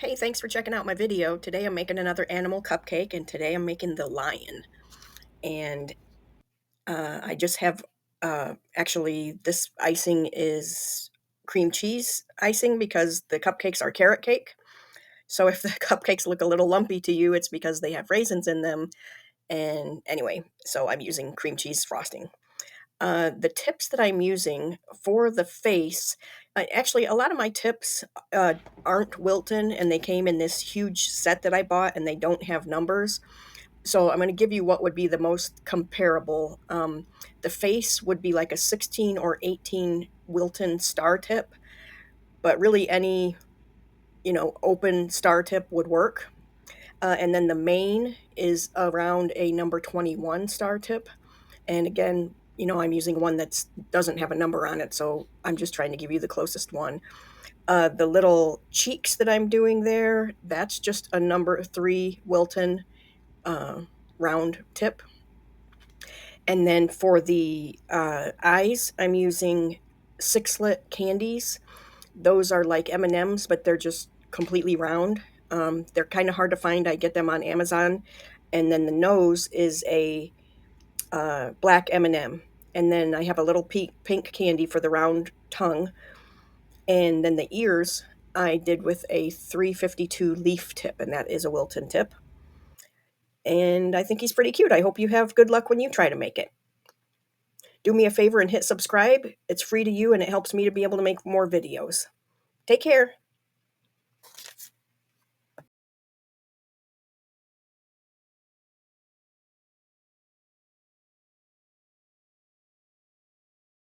Hey, thanks for checking out my video. Today I'm making another animal cupcake, and today I'm making the lion. And I just have, actually, this icing is cream cheese icing because the cupcakes are carrot cake. So if the cupcakes look a little lumpy to you, it's because they have raisins in them. And anyway, so I'm using cream cheese frosting. The tips that I'm using for the face, actually, a lot of my tips aren't Wilton, and they came in this huge set that I bought, and they don't have numbers. So I'm going to give you what would be the most comparable. The face would be like a 16 or 18 Wilton star tip, but really any open star tip would work. And then the main is around a number 21 star tip. And again, I'm using one that doesn't have a number on it, so I'm just trying to give you the closest one. The little cheeks that I'm doing there, that's just a number 3 Wilton uh, round tip. And then for the eyes, I'm using sixlet candies. Those are like M&Ms, but they're just completely round. They're kind of hard to find. I get them on Amazon. And then the nose is a black M&M. And then I have a little pink candy for the round tongue. And then the ears I did with a 352 leaf tip, and that is a Wilton tip. And I think he's pretty cute. I hope you have good luck when you try to make it. Do me a favor and hit subscribe. It's free to you, and it helps me to be able to make more videos. Take care.